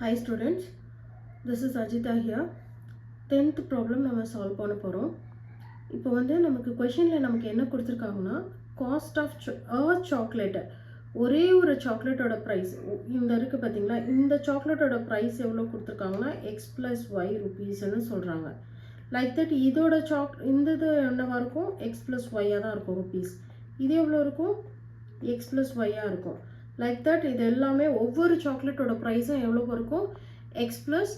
Hi students, this is Ajita here. 10th problem நம்ம solve பண்ண போறோம். இப்போ வந்து நமக்கு questionல நமக்கு என்ன கொடுத்திருக்காங்கன்னா cost of a chocolate ஒரே ஒரு சாக்லேட்டோட price இந்த இருக்கு பாத்தீங்களா இந்த சாக்லேட்டோட price எவ்வளவு கொடுத்திருக்காங்கன்னா x plus y rupees ன்னு சொல்றாங்க. Like that இதோட இந்தது என்னவா இருக்கும் x plus y ஆ தான் இருக்கும் rupees. இது எவ்வளவு இருக்கும் x plus y ஆ இருக்கும். Like that இது எல்லாமே ஒவ்வொரு சாக்லேட்டோட ப்ரைஸும் எவ்வளவு இருக்கும் x plus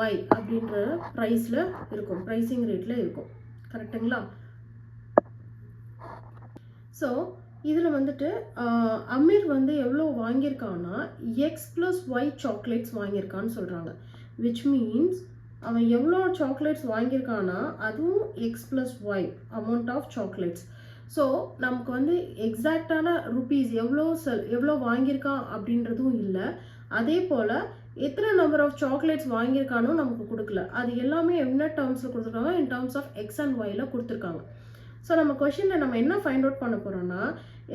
y அப்படின்ற ப்ரைஸில் இருக்கும் ப்ரைஸிங் ரேட்டில் இருக்கும் கரெக்டுங்களா ஸோ இதில் வந்துட்டு அமீர் வந்து எவ்வளோ வாங்கியிருக்கான்னா எக்ஸ் ப்ளஸ் ஒய் சாக்லேட்ஸ் வாங்கியிருக்கான்னு சொல்கிறாங்க விச் மீன்ஸ் அவன் எவ்வளோ சாக்லேட்ஸ் வாங்கியிருக்கான்னா அதுவும் x plus y amount of chocolates so நமக்கு வந்து எக்ஸாக்டான ருபீஸ் எவ்வளோ வாங்கியிருக்கான் அப்படின்றதும் இல்லை அதே போல் எத்தனை நம்பர் ஆஃப் சாக்லேட்ஸ் வாங்கியிருக்கானோ நமக்கு கொடுக்கல அது எல்லாமே என்ன டேர்ம்ஸில் கொடுத்துருக்காங்க in terms of X and ஒயில் கொடுத்துருக்காங்க ஸோ நம்ம கொஷினில் நம்ம என்ன ஃபைண்ட் அவுட் பண்ண போகிறோம்னா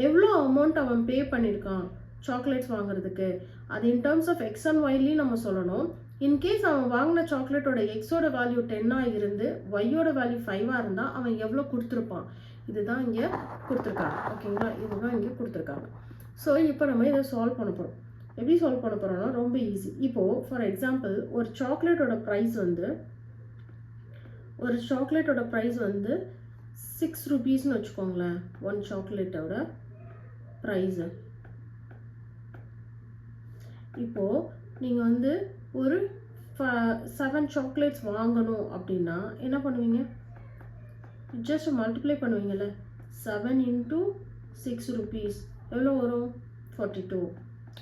எவ்வளோ அமௌண்ட் அவன் பே பண்ணியிருக்கான் சாக்லேட்ஸ் வாங்குறதுக்கு அது in terms of X and ஒய்லையும் நம்ம சொல்லணும் இன்கேஸ் அவன் வாங்கின சாக்லேட்டோட எக்ஸோட வேல்யூ 10 இருந்து ஒய்யோட வேல்யூ 5 இருந்தால் அவன் எவ்வளோ கொடுத்துருப்பான் இதுதான் இங்கே கொடுத்துருக்காங்க ஓகேங்களா இதுதான் இங்கே கொடுத்துருக்காங்க ஸோ இப்போ நம்ம இதை சால்வ் பண்ண போகிறோம் எப்படி சால்வ் பண்ண போகிறோம்னா ரொம்ப ஈஸி இப்போது ஃபார் எக்ஸாம்பிள் ஒரு சாக்லேட்டோட ப்ரைஸ் வந்து 6 rupeesனு வச்சுக்கோங்களேன் ஒன் சாக்லேட்டோட ப்ரைஸு இப்போது நீங்கள் வந்து ஒரு 7 சாக்லேட்ஸ் வாங்கணும் அப்படின்னா என்ன பண்ணுவீங்க ஜஸ்ட் மல்டிப்ளை பண்ணுவீங்கல்ல 7 into 6 rupees எவ்வளோ வரும் 42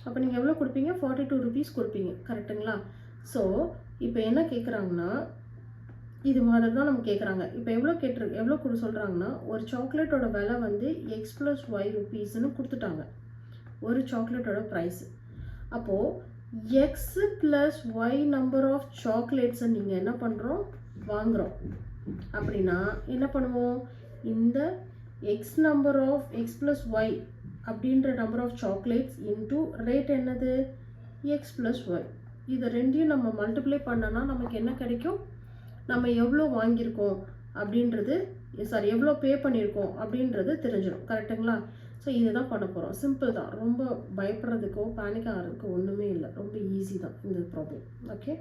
அப்போ நீங்கள் எவ்வளோ கொடுப்பீங்க 42 rupees கொடுப்பீங்க கரெக்டுங்களா ஸோ இப்போ என்ன கேட்குறாங்கன்னா இது மாதிரி தான் நம்ம கேட்குறாங்க இப்போ எவ்வளோ சொல்கிறாங்கன்னா ஒரு சாக்லேட்டோட விலை வந்து எக்ஸ் ப்ளஸ் ஒய் ருபீஸ்ன்னு கொடுத்துட்டாங்க ஒரு சாக்லேட்டோட ப்ரைஸு அப்போது X plus Y number of சாக்லேட்ஸை நீங்கள் என்ன பண்ணுறோம் வாங்குகிறோம் அப்படின்னா என்ன பண்ணுவோம் இந்த X number of X plus Y அப்படின்ற number of chocolates into rate என்னது எக்ஸ் ப்ளஸ் ஒய் இதை ரெண்டையும் நம்ம மல்டிப்ளை பண்ணோன்னா நமக்கு என்ன கிடைக்கும் நம்ம எவ்வளோ வாங்கியிருக்கோம் அப்படின்றது எவ்வளோ பே பண்ணியிருக்கோம் அப்படின்றது தெரிஞ்சிடும் கரெக்டுங்களா ஸோ இதை தான் பண்ண போகிறோம் சிம்பிள் தான் ரொம்ப பயப்படுறதுக்கோ பேனிக் ஆகிறதுக்கோ ஒன்றுமே இல்லை ரொம்ப ஈஸி தான் இந்த ப்ராப்ளம் ஓகே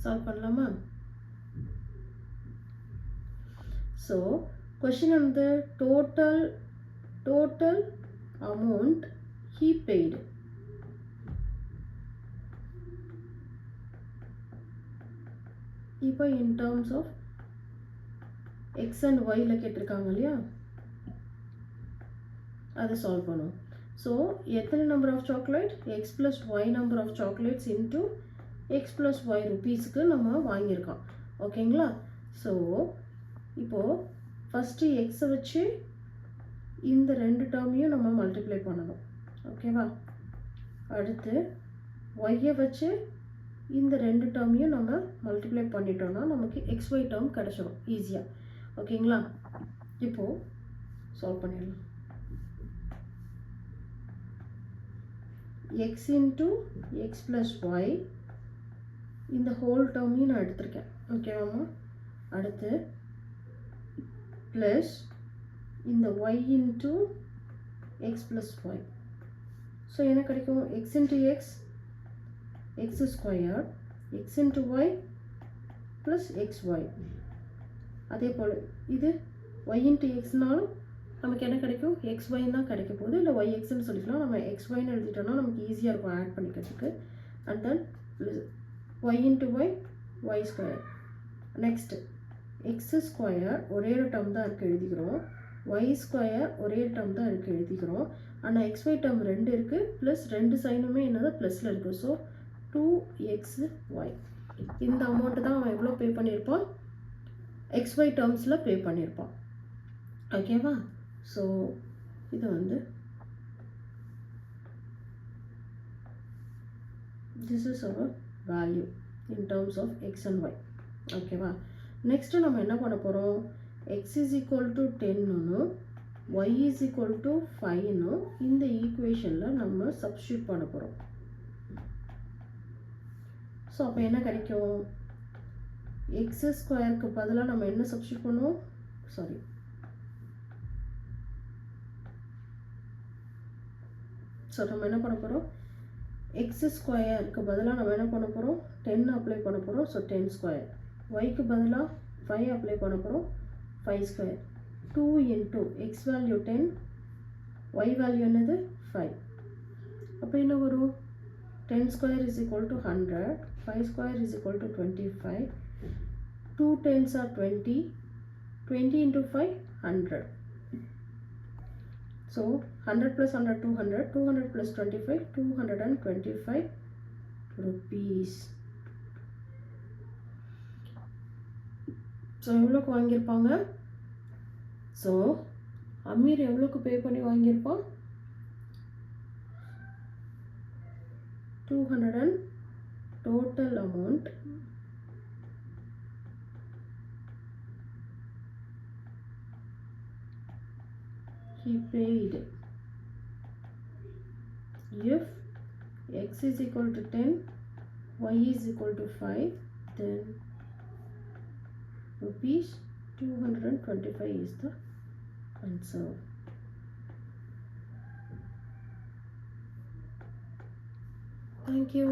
சால்வ் பண்ணலாமா ஸோ கொஷின் வந்து total amount he paid இப்போ in terms of x and yல கேட்டிருக்காங்க இல்லையா அதை சால்வ் பண்ணும் ஸோ எத்தனை number of chocolate x plus Y number of chocolates into x plus y ருபீஸ்க்கு நம்ம வாங்கியிருக்கோம் ஓகேங்களா ஸோ இப்போது ஃபஸ்ட்டு எக்ஸை வச்சு இந்த ரெண்டு டேர்மையும் நம்ம மல்டிப்ளை பண்ணணும் ஓகேவா அடுத்து ஒய்யை வச்சு இந்த ரெண்டு டேர்மையும் நம்ம மல்டிப்ளை பண்ணிட்டோம்னா நமக்கு எக்ஸ்ஒய் டேர்ம் கிடச்சிடும் ஈஸியாக ஓகேங்களா இப்போது சால்வ் பண்ணிடலாம் x into x plus y இந்த ஹோல் டேர்மையும் நான் எடுத்திருக்கேன் ஓகேவாம்மா அடுத்து ப்ளஸ் இந்த y into x plus y so என்ன கிடைக்கும் x into x x squared x into y plus xy அதே போல் இது y into xனாலும் நமக்கு என்ன கிடைக்கும் xy தான் கிடைக்க போகுது இல்லை yxன்னு சொல்லிக்கலாம் நம்ம xyன்னு எழுதிட்டோம்னா நமக்கு ஈஸியாக இருக்கும் ஆட் பண்ணிக்கிறதுக்கு and then y into y square next x square ஒரே ஒரு டேர்ம் தான் இருக்குது எழுதிக்கிறோம் y ஸ்கொயர் ஒரே டேர்ம் தான் இருக்குது எழுதிக்கிறோம் ஆனால் xy டேர்ம் ரெண்டு இருக்குது ப்ளஸ் ரெண்டு சைனுமே என்னது ப்ளஸில் இருக்குது ஸோ 2xy இந்த அமௌண்ட்டு தான் அவன் எவ்வளோ பே பண்ணியிருப்பான் xy டேர்ம்ஸில் பே பண்ணியிருப்பான் ஓகேவா ஸோ இது வந்து this is our value in terms of X and y ஓகேவா நெக்ஸ்ட்டு நம்ம என்ன பண்ண போகிறோம் x is equal to 10 y is equal to 5 இந்த ஈக்குவேஷனில் நம்ம சப்ஸ்டியூட் பண்ண போகிறோம் ஸோ அப்போ என்ன கிடைக்கும்? எக்ஸ் ஸ்கொயருக்கு பதிலாக நம்ம என்ன சப்ஸ்டியூட் பண்ணுவோம்? சாரி, ஸோ நம்ம என்ன பண்ண போகிறோம்? எக்ஸ் ஸ்கொயருக்கு பதிலாக நம்ம என்ன பண்ண போகிறோம்? 10 அப்ளை பண்ண போகிறோம். So 10 square. ஒய்க்கு பதிலாக 5 அப்ளை பண்ண போகிறோம். 5 square. 2 into X value 10, Y value என்னது? 5. அப்போ என்ன வரும்? 10 square is equal to 100, 5 square is equal to 25, 2 10s are 20, 20 into 5, 100. So 100 plus 100, 200, 200 plus 25, 225 rupees. So எவ்வளோக்கு வாங்கியிருப்பாங்க? ஸோ அமீர் எவ்வளோக்கு பே பண்ணி வாங்கியிருப்பான்? 200 and total amount he paid. If x is equal to 10, y is equal to 5, then rupees 225 is the answer. Thank you.